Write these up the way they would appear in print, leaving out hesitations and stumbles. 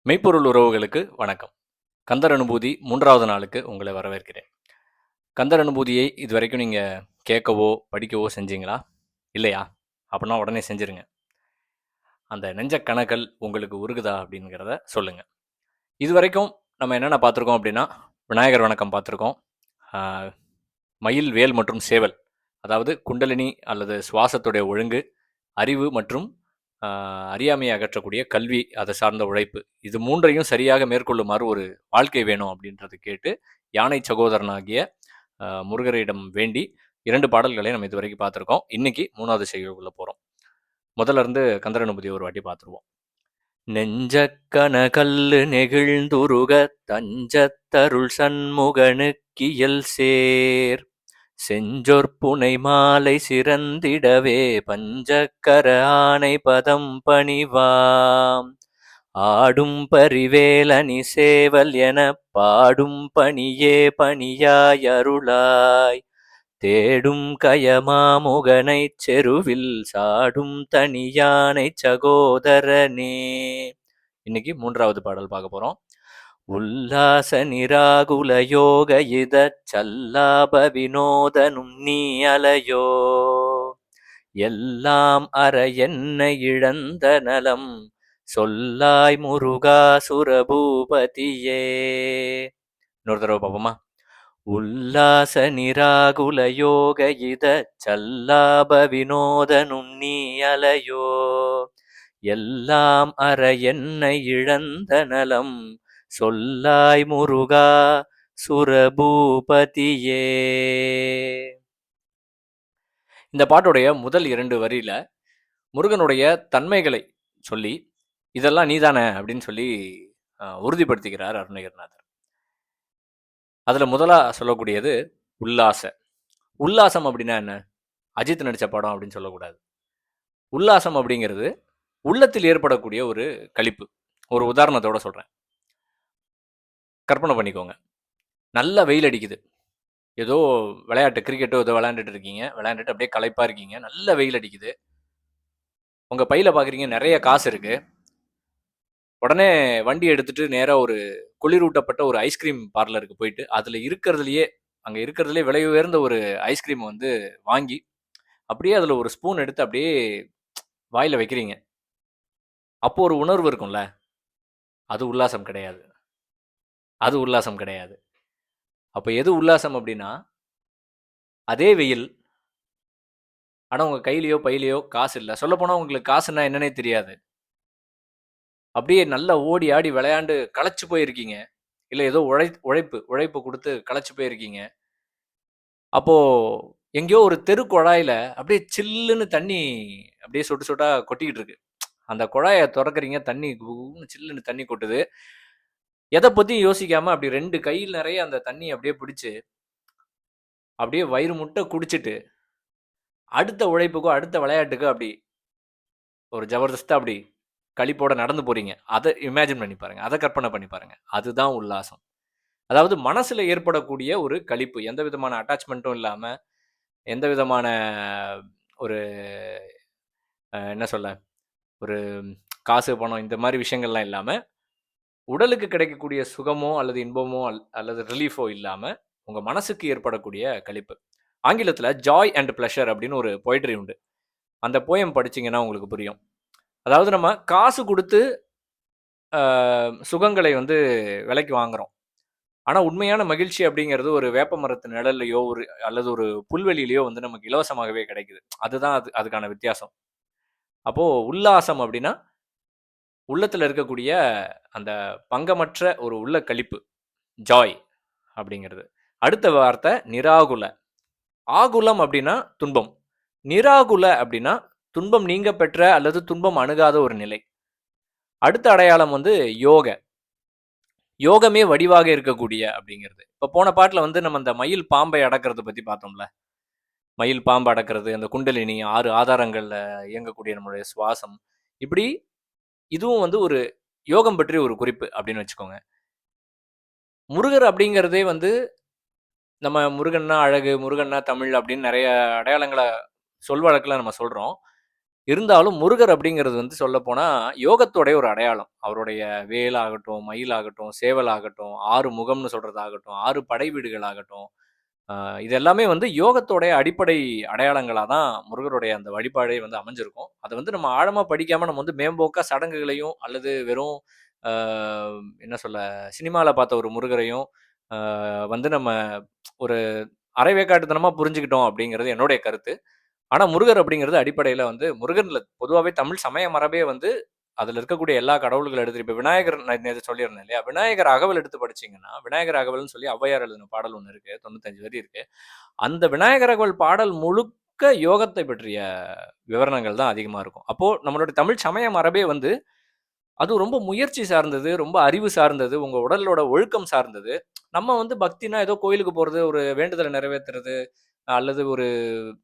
மெய்ப்பொருள் உறவுகளுக்கு வணக்கம். கந்தர் அனுபூதி 3வது நாளுக்கு உங்களை வரவேற்கிறேன். கந்தர் அனுபூதியை இதுவரைக்கும் நீங்கள் கேட்கவோ படிக்கவோ செஞ்சீங்களா? இல்லையா? அப்படின்னா உடனே செஞ்சுருங்க. அந்த நெஞ்ச கணக்கல் உங்களுக்கு உருகுதா அப்படிங்கிறத சொல்லுங்கள். இதுவரைக்கும் நம்ம என்னென்ன பார்த்துருக்கோம் அப்படின்னா, விநாயகர் வணக்கம் பார்த்துருக்கோம். மயில், வேல் மற்றும் சேவல், அதாவது குண்டலினி அல்லது சுவாசத்துடைய ஒழுங்கு, அறிவு மற்றும் அறியாமையை அகற்றக்கூடிய கல்வி, அதை சார்ந்த உழைப்பு, இது மூன்றையும் சரியாக மேற்கொள்ளுமாறு ஒரு வாழ்க்கை வேணும் அப்படின்றது கேட்டு யானை சகோதரனாகிய முருகரிடம் வேண்டி 2 பாடல்களை நம்ம இதுவரைக்கும் பார்த்துருக்கோம். இன்னைக்கு 3வது செய்கைக்குள்ள போகிறோம். முதல்ல இருந்து கந்தரனுபதி ஒரு வாட்டி பார்த்துருவோம். நெஞ்சக்கன கல்லு நெகிழ்ந்துருக தஞ்சத்தருள் சண்முகனுக்கியல் சேர் செஞ்சொற்புனை மாலை சிறந்திடவே பஞ்சக்கர ஆனை பதம் பணிவாம் ஆடும் பரிவேலனி சேவல் என பாடும் பணியே பணியாய் அருளாய் தேடும் கயமாமுகனை செருவில் சாடும் தனியானை சகோதரனே. இன்னைக்கு 3வது பாடல் பார்க்க போறோம். உல்லாச நிராகுல யோக இத சல்லாப வினோதனும் நீ அலையோ எல்லாம் அற என்ன இழந்த நலம் சொல்லாய் முருகா சுரபூபதியே. இன்னொரு தடவை பார்ப்போமா? உல்லாச நிராகுல யோக இத சல்லாப வினோதனும் நீ அலையோ எல்லாம் அற என்ன இழந்த நலம் சொல்லாய் முருகா சுரபூபதியே. இந்த பாட்டுடைய முதல் 2 வரியில முருகனுடைய தன்மைகளை சொல்லி இதெல்லாம் நீதானே அப்படின்னு சொல்லி உறுதிப்படுத்திக்கிறார் அருணகிரிநாதர். அதுல முதலா சொல்லக்கூடியது உல்லாச. உல்லாசம் அப்படின்னா என்ன? அஜித் நடிச்ச படம் அப்படின்னு சொல்லக்கூடாது. உல்லாசம் அப்படிங்கிறது உள்ளத்தில் ஏற்படக்கூடிய ஒரு களிப்பு. ஒரு உதாரணத்தோட சொல்றேன், கற்பனை பண்ணிக்கோங்க. நல்ல வெயில் அடிக்குது, ஏதோ விளையாட்டு கிரிக்கெட்டோ ஏதோ விளையாண்டுட்டு இருக்கீங்க, விளையாண்டுட்டு அப்படியே களைப்பா இருக்கீங்க, நல்ல வெயில் அடிக்குது, உங்க பையில பாக்குறீங்க நிறைய காசு இருக்கு, உடனே வண்டி எடுத்துட்டு நேரா ஒரு குளிரூட்டப்பட்ட ஒரு ஐஸ்கிரீம் பார்லருக்கு போயிட்டு அதுல இருக்கிறதுலயே விலை உயர்ந்த ஒரு ஐஸ்கிரீம் வந்து வாங்கி அப்படியே அதுல ஒரு ஸ்பூன் எடுத்து அப்படியே வாயில வைக்கிறீங்க. அப்போ ஒரு உணர்வு இருக்கும்ல, அது உல்லாசம் கிடையாது. அது உல்லாசம் கிடையாது. அப்ப எது உல்லாசம் அப்படின்னா, அதே வெயில், ஆனா உங்க கையிலயோ பையிலையோ காசு இல்லை. சொல்ல போனா உங்களுக்கு காசுன்னா என்னன்னே தெரியாது. அப்படியே நல்லா ஓடி ஆடி விளையாண்டு களைச்சு போயிருக்கீங்க, இல்லை ஏதோ உழைப்பு கொடுத்து களைச்சு போயிருக்கீங்க. அப்போ எங்கேயோ ஒரு தெரு குழாயில அப்படியே சில்லுன்னு தண்ணி அப்படியே சொட்டு சொட்டா கொட்டிக்கிட்டு இருக்கு. அந்த குழாயை திறக்கிறீங்க, தண்ணி சில்லுன்னு தண்ணி கொட்டுது. எதை பத்தியும் யோசிக்காம அப்படி 2 கையில் நிறைய அந்த தண்ணி அப்படியே பிடிச்சு அப்படியே வயிறு முட்டை குடிச்சிட்டு அடுத்த உழைப்புக்கோ அடுத்த விளையாட்டுக்கோ அப்படி ஒரு ஜபர்தஸ்தா அப்படி களிப்போட நடந்து போறீங்க. அதை இமேஜின் பண்ணி பாருங்க, அதை கற்பனை பண்ணி பாருங்க. அதுதான் உல்லாசம். அதாவது மனசுல ஏற்படக்கூடிய ஒரு களிப்பு, எந்த விதமான அட்டாச்மெண்ட்டும் இல்லாம, எந்த விதமான ஒரு என்ன சொல்ல, ஒரு காசு பணம் இந்த மாதிரி விஷயங்கள்லாம் இல்லாம, உடலுக்கு கிடைக்கக்கூடிய சுகமோ அல்லது இன்பமோ அல்லது ரிலீஃபோ இல்லாம உங்க மனசுக்கு ஏற்படக்கூடிய களிப்பு. ஆங்கிலத்துல ஜாய் அண்ட் பிளஷர் அப்படின்னு ஒரு போய்ட்ரி உண்டு. அந்த போயம் படிச்சீங்கன்னா உங்களுக்கு புரியும். அதாவது நம்ம காசு கொடுத்து சுகங்களை வந்து விலைக்கு வாங்குறோம். ஆனா உண்மையான மகிழ்ச்சி அப்படிங்கிறது ஒரு வேப்ப மரத்து நிழல்லையோ அல்லது ஒரு புல்வெளியிலையோ வந்து நமக்கு இலவசமாகவே கிடைக்குது. அதுதான் அதுக்கான வித்தியாசம். அப்போ உல்லாசம் அப்படின்னா உள்ளத்துல இருக்கக்கூடிய அந்த பங்கமற்ற ஒரு உள்ள களிப்பு, ஜாய் அப்படிங்கிறது. அடுத்த வார்த்தை நிராகுல. ஆகுலம் அப்படின்னா துன்பம், நிராகுல அப்படின்னா துன்பம் நீங்க பெற்ற அல்லது துன்பம் அணுகாத ஒரு நிலை. அடுத்த அடையாளம் வந்து யோக, யோகமே வடிவாக இருக்கக்கூடிய அப்படிங்கிறது. இப்ப போன பாட்டுல வந்து நம்ம அந்த மயில் பாம்பை அடக்கிறது பத்தி பார்த்தோம்ல. மயில் பாம்பு அடக்கிறது, அந்த குண்டலினி 6 ஆதாரங்கள்ல இயங்கக்கூடிய நம்மளுடைய சுவாசம், இப்படி இதுவும் வந்து ஒரு யோகம் பற்றி ஒரு குறிப்பு அப்படின்னு வச்சுக்கோங்க. முருகர் அப்படிங்கிறதே வந்து நம்ம முருகன்னா அழகு, முருகன்னா தமிழ் அப்படின்னு நிறைய அடையாளங்களை சொல் வழக்கில் நம்ம சொல்றோம். இருந்தாலும் முருகர் அப்படிங்கிறது வந்து சொல்லப்போனால் யோகத்தோடைய ஒரு அடையாளம். அவருடைய வேலாகட்டும், மயிலாகட்டும், சேவலாகட்டும், 6 முகம்னு சொல்கிறதாகட்டும், 6 படை வீடுகளாகட்டும், இது எல்லாமே வந்து யோகத்தோடைய அடிப்படை அடையாளங்களாக தான் முருகருடைய அந்த வழிபாடே வந்து அமைஞ்சிருக்கும். அதை வந்து நம்ம ஆழமாக படிக்காமல் நம்ம வந்து மேம்போக்கா சடங்குகளையும் அல்லது வெறும் என்ன சொல்ல சினிமாவில் பார்த்த ஒரு முருகரையும் வந்து நம்ம ஒரு அரைவேக்காட்டுத்தனமாக புரிஞ்சுக்கிட்டோம் அப்படிங்கிறது என்னுடைய கருத்து. ஆனா முருகர் அப்படிங்கிறது அடிப்படையில வந்து முருகன்ல பொதுவாவே தமிழ் சமய மரபே வந்து அதுல இருக்கக்கூடிய எல்லா கடவுள்கள் எடுத்து இப்ப விநாயகர் நான் நேத்து சொல்லியிருந்தேன் இல்லையா? விநாயகர் அகவல் எடுத்து படிச்சீங்கன்னா, விநாயகர் அகவல்னு சொல்லி ஔவையார் எழுதின பாடல் ஒண்ணு இருக்கு. 95 வரி இருக்கு. அந்த விநாயகர் அகவல் பாடல் முழுக்க யோகத்தை பற்றிய விவரணங்கள் தான் அதிகமா இருக்கும். அப்போ நம்மளுடைய தமிழ் சமய மரபே வந்து அதுவும் ரொம்ப முயற்சி சார்ந்தது, ரொம்ப அறிவு சார்ந்தது, உங்க உடலோட ஒழுக்கம் சார்ந்தது. நம்ம வந்து பக்தினா ஏதோ கோயிலுக்கு போறது, ஒரு வேண்டுதல நிறைவேத்துறது, அல்லது ஒரு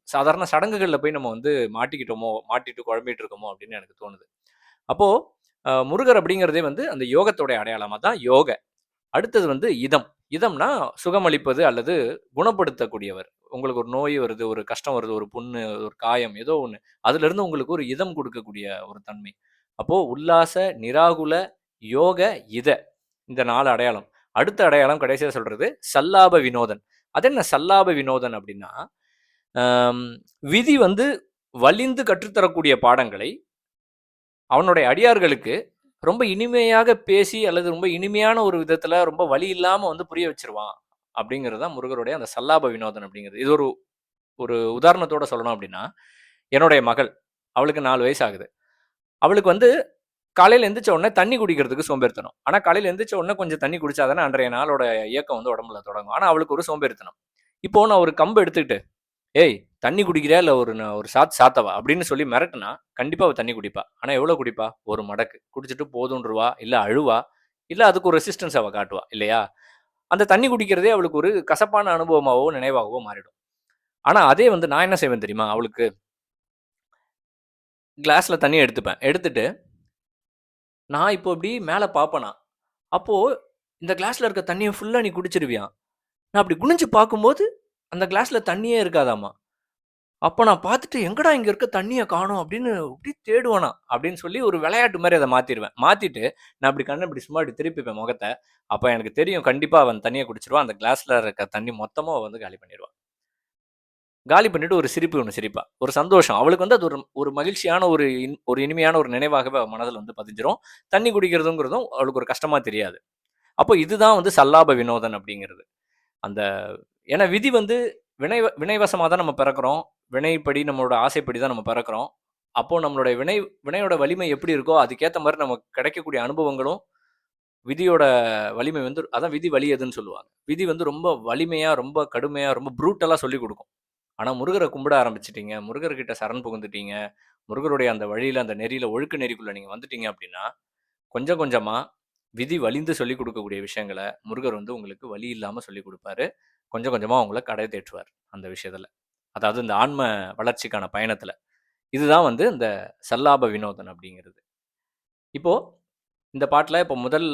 சாதாரண சடங்குகள்ல போய் நம்ம வந்து மாட்டிக்கிட்டோமோ, மாட்டிட்டு குழம்பிட்டு இருக்கோமோ அப்படின்னு எனக்கு தோணுது. அப்போ முருகர் அப்படிங்கிறதே வந்து அந்த யோகத்தோடைய அடையாளமா தான் யோக. அடுத்தது வந்து இதம். இதம்னா சுகமளிப்பது அல்லது குணப்படுத்தக்கூடியவர். உங்களுக்கு ஒரு நோய் வருது, ஒரு கஷ்டம் வருது, ஒரு புண்ணு, ஒரு காயம் ஏதோ ஒண்ணு. அதிலிருந்து உங்களுக்கு ஒரு இதம் குடுக்கக்கூடிய ஒரு தன்மை. அப்போ உல்லாச, நிராகுல, யோக, இத. இந்த 4 அடையாளம். அடுத்த அடையாளம் கடைசியா சொல்றது சல்லாப வினோதன். அது என்ன சல்லாப வினோதன் அப்படின்னா, அம் விதி வந்து வலிந்து கற்றுத்தரக்கூடிய பாடங்களை அவனுடைய அடியார்களுக்கு ரொம்ப இனிமையாக பேசி அல்லது ரொம்ப இனிமையான ஒரு விதத்துல ரொம்ப வலி இல்லாம வந்து புரிய வச்சிருவான். அப்படிங்கிறது தான் முருகருடைய அந்த சல்லாப வினோதன் அப்படிங்கிறது. இது ஒரு ஒரு உதாரணத்தோட சொல்லணும் அப்படின்னா, என்னுடைய மகள். அவளுக்கு 4 வயசு ஆகுது. அவளுக்கு வந்து காலையில எந்திரிச்ச உடனே தண்ணி குடிக்கிறதுக்கு சோம்பேறித்தனம். ஆனா காலையில எந்திரிச்ச உடனே கொஞ்சம் தண்ணி குடிச்சா தானே அன்றைய நாளோட இயக்கம் வந்து உடம்புல தொடங்கும். ஆனா அவளுக்கு ஒரு சோம்பேறித்தனம். இப்போ நான் ஒரு கம்பு எடுத்துக்கிட்டு, "ஏய் தண்ணி குடிக்கிறியா? இல்ல ஒரு சாத்து சாத்தவா?" அப்படின்னு சொல்லி மிரட்டுனா, கண்டிப்பா அவ தண்ணி குடிப்பா. ஆனா எவ்வளவு குடிப்பா? ஒரு மடக்கு. குடிச்சிட்டு போதுன்றுவா, இல்ல அழுவா, இல்ல அதுக்கு ஒரு ரெசிஸ்டன்ஸ் அவ காட்டுவா இல்லையா? அந்த தண்ணி குடிக்கிறதே அவளுக்கு ஒரு கசப்பான அனுபவமாவோ, நினைவாகவோ மாறிடும். ஆனா அதே வந்து நான் என்ன செய்வேன் தெரியுமா? அவளுக்கு கிளாஸ்ல தண்ணி எடுத்துப்பேன். எடுத்துட்டு நான் இப்போ இப்படி மேல பாப்பேனா, அப்போ இந்த கிளாஸ்ல இருக்க தண்ணிய ஃபுல்லா நீ குடிச்சிருவியாம். நான் அப்படி குனிஞ்சு பார்க்கும்போது, அந்த கிளாஸ்ல தண்ணியே இருக்காதாமா. அப்ப நான் பார்த்துட்டு, "எங்கடா இங்க இருக்க தண்ணிய காணோம்?" அப்படின்னு அப்படியே தேடுவேனா. அப்படின்னு சொல்லி ஒரு விளையாட்டு மாரி அத மாத்திருவேன். மாத்திட்டு, நான் இப்படி கண்ண இப்படி சும்மா இப்படி திருப்பிப்பேன் முகத்த. அப்ப எனக்கு தெரியும் கண்டிப்பா அவன் தண்ணிய குடிச்சிருவான். அந்த கிளாஸ்ல இருக்க தண்ணி மொத்தமும் அவ வந்து காலி பண்ணிருவா. காலி பண்ணிட்டு ஒரு சிரிப்பு ஒண்ணு சிரிப்பா. ஒரு சந்தோஷம். அவளுக்கு வந்து அது ஒரு ஒரு மகிழ்ச்சியான ஒரு இனிமையான ஒரு நினைவாகவே அவ மனதுல வந்து பதிஞ்சிரும். தண்ணி குடிக்கிறதுங்கிறதும் அவளுக்கு ஒரு கஷ்டமா தெரியாது. அப்போ இதுதான் வந்து சல்லாப வினோதன் அப்படிங்கிறது. அந்த ஏன்னா விதி வந்து வினைவசமா தான் நம்ம பிறக்கிறோம். வினைப்படி நம்மளோட ஆசைப்படி தான் நம்ம பிறக்கிறோம். அப்போ நம்மளுடைய வினையோட வலிமை எப்படி இருக்கோ, அதுக்கேத்த மாரி நமக்கு கிடைக்கக்கூடிய அனுபவங்களும், விதியோட வலிமை வந்து அதான் விதி வலியதுன்னு சொல்லுவாங்க. விதி வந்து ரொம்ப வலிமையா, ரொம்ப கடுமையா, ரொம்ப ப்ரூட்டலா சொல்லிக் குடுக்கும். ஆனா முருகர கும்பிட ஆரம்பிச்சுட்டீங்க, முருகர்கிட்ட சரண் புகுந்துட்டீங்க, முருகருடைய அந்த வழியில, அந்த நெறியில, ஒழுக்க நெறிக்குள்ள நீங்க வந்துட்டீங்க அப்படின்னா, கொஞ்சம் கொஞ்சமா விதி வலிந்து சொல்லிக் கொடுக்கக்கூடிய விஷயங்கள முருகர் வந்து உங்களுக்கு வலி இல்லாம சொல்லிக் கொடுப்பாரு. கொஞ்சம் கொஞ்சமா உங்கள கடை தேற்றுவார் அந்த விஷயத்துல. அதாவது இந்த ஆன்ம வளர்ச்சிக்கான பயணத்துல. இதுதான் வந்து இந்த சல்லாப வினோதன் அப்படிங்கிறது. இப்போ இந்த பாட்டுல இப்போ முதல்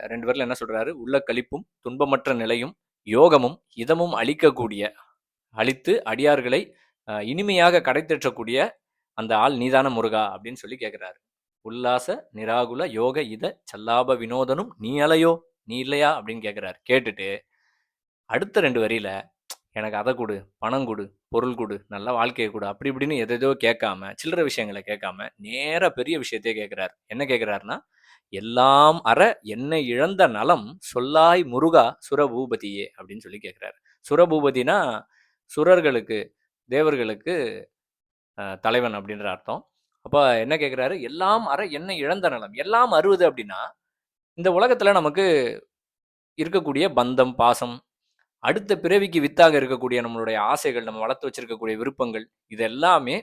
2 வரில என்ன சொல்றாரு? "உள்ள களிப்பும், துன்பமற்ற நிலையும், யோகமும், இதமும் அளிக்கக்கூடிய அளித்து அடியார்களை இனிமையாக கடை தேற்றக்கூடிய அந்த ஆள் நீதான முருகா" அப்படின்னு சொல்லி கேட்கிறாரு. உல்லாச நிராகுல யோக இத சல்லாப வினோதனும் நீ அலையோ நீ இல்லையா அப்படின்னு கேட்கிறாரு. கேட்டுட்டு அடுத்த 2 வரியில எனக்கு அதை கொடு, பணம் கொடு, பொருள் கொடு, நல்ல வாழ்க்கையை கொடு அப்படி இப்படின்னு எதேதோ கேட்காம சில்லற விஷயங்களை கேட்காம நேரா பெரிய விஷயத்தையே கேட்கிறாரு. என்ன கேட்கிறாருன்னா, எல்லாம் அற என்னை இழந்த நலம் சொல்லாய் முருகா சுரபூபதியே அப்படின்னு சொல்லி கேட்கிறாரு. சுரபூபதினா சுரர்களுக்கு, தேவர்களுக்கு தலைவன் அப்படின்ற அர்த்தம். அப்ப என்ன கேட்கிறாரு? எல்லாம் அற என்னை இழந்த நலம். எல்லாம் அறுவது அப்படின்னா, இந்த உலகத்துல நமக்கு இருக்கக்கூடிய பந்தம், பாசம், அடுத்த பிறவிக்கு வித்தாக இருக்கக்கூடிய நம்மளுடைய ஆசைகள், நம்ம வளர்த்து வச்சிருக்கக்கூடிய விருப்பங்கள், இது எல்லாமே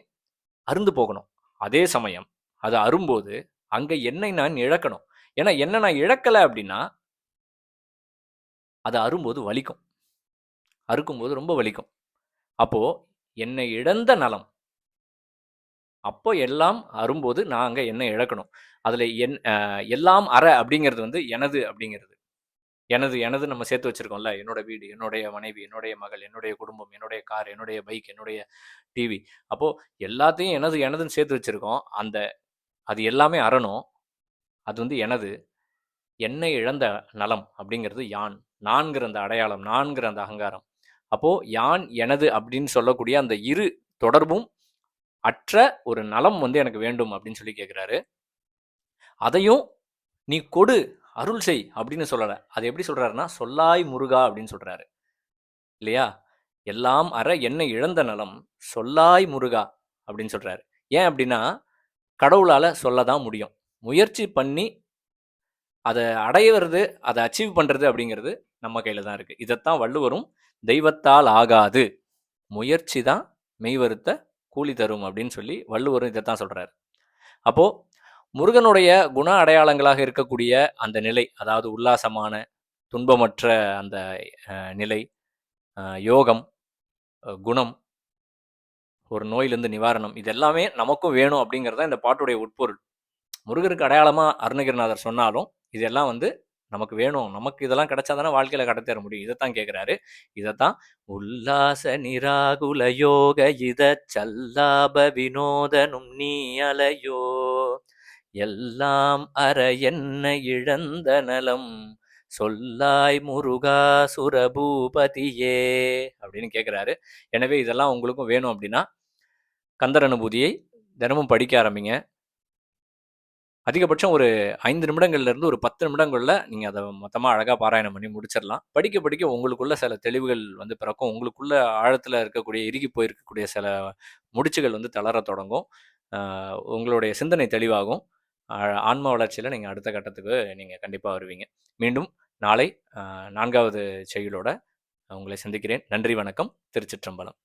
அறுந்து போகணும். அதே சமயம், அது அரும்போது, அங்க என்னை நான் இழக்கணும். ஏன்னா, என்ன நான் இழக்கல அப்படின்னா, அது அரும்போது வலிக்கும். அறுக்கும்போது ரொம்ப வலிக்கும். அப்போ, என்னை இழந்த நலம். அப்போ எல்லாம் அரும்போது நான் அங்க என்ன இழக்கணும். அதுல எல்லாம் அற அப்படிங்கிறது வந்து எனது அப்படிங்கிறது. எனது எனது நம்ம சேர்த்து வச்சிருக்கோம்ல, என்னோட வீடு, என்னுடைய மனைவி, என்னுடைய மகள், என்னுடைய குடும்பம், என்னுடைய கார், என்னுடைய பைக், என்னுடைய டிவி. அப்போ எல்லாத்தையும் எனது எனதுன்னு சேர்த்து வச்சிருக்கோம். அது எல்லாமே அறணும். அது வந்து எனது. என்னை இழந்த நலம் அப்படிங்கிறது யான். நான்கிற அந்த அடையாளம், நான்கிற அந்த அகங்காரம். அப்போ யான் எனது அப்படின்னு சொல்லக்கூடிய அந்த இரு தொடர்பும் அற்ற ஒரு நலம் வந்து எனக்கு வேண்டும் அப்படின்னு சொல்லி கேட்கிறாரு. அதையும் நீ கொடு, அருள் செய் அப்படின்னு சொல்லல. அது எப்படி சொல்றாருன்னா, சொல்லாய் முருகா அப்படின்னு சொல்றாரு இல்லையா? எல்லாம் அற என்னை இழந்த நலம் சொல்லாய் முருகா அப்படின்னு சொல்றாரு. ஏன் அப்படின்னா, கடவுளால சொல்லதான் முடியும். முயற்சி பண்ணி அதை அடையிறது, அதை அச்சீவ் பண்றது அப்படிங்கிறது நம்ம கையில தான் இருக்கு. இதைத்தான் வள்ளுவரும் தெய்வத்தால் ஆகாது, முயற்சி தான் மெய்வருத்த கூலி தரும் அப்படின்னு சொல்லி வள்ளுவரும் இதைத்தான் சொல்றாரு. அப்போ முருகனுடைய குண அடையாளங்களாக இருக்கக்கூடிய அந்த நிலை, அதாவது உல்லாசமான துன்பமற்ற அந்த நிலை, யோகம், குணம், ஒரு நோயிலிருந்து நிவாரணம், இது எல்லாமே நமக்கும் வேணும் அப்படிங்கிறத இந்த பாட்டுடைய உட்பொருள். முருகருக்கு அடையாளமா அருணகிரிநாதர் சொன்னாலும் இதெல்லாம் வந்து நமக்கு வேணும், நமக்கு இதெல்லாம் கிடைச்சாதானே வாழ்க்கையில கடை தேர முடியும். இதைத்தான் கேட்கிறாரு. இதைத்தான் உல்லாச நிராகுல யோக இத சல்லாப வினோதனும் நீ அலையோ எல்லாம் அற என்ன இழந்த நலம் சொல்லாய் முருகா சுரபூபதியே அப்படின்னு கேட்கிறாரு. எனவே இதெல்லாம் உங்களுக்கும் வேணும் அப்படின்னா கந்தர் அனுபூதியை தினமும் படிக்க ஆரம்பிங்க. அதிகபட்சம் ஒரு 5 நிமிடங்கள்லேருந்து ஒரு 10 நிமிடங்களில் நீங்கள் அதை மொத்தமாக அழகாக பாராயணம் பண்ணி முடிச்சிடலாம். படிக்க படிக்க உங்களுக்குள்ள சில தெளிவுகள் வந்து பிறக்கும். உங்களுக்குள்ள ஆழத்தில் இருக்கக்கூடிய இறுகி போயிருக்கக்கூடிய சில முடிச்சுகள் வந்து தளர தொடங்கும். உங்களுடைய சிந்தனை தெளிவாகும். ஆன்ம வளர்ச்சியில் நீங்கள் அடுத்த கட்டத்துக்கு நீங்கள் கண்டிப்பாக வருவீங்க. மீண்டும் நாளை 4வது செய்யுளோட உங்களை சந்திக்கிறேன். நன்றி, வணக்கம். திருச்சிற்றம்பலம்.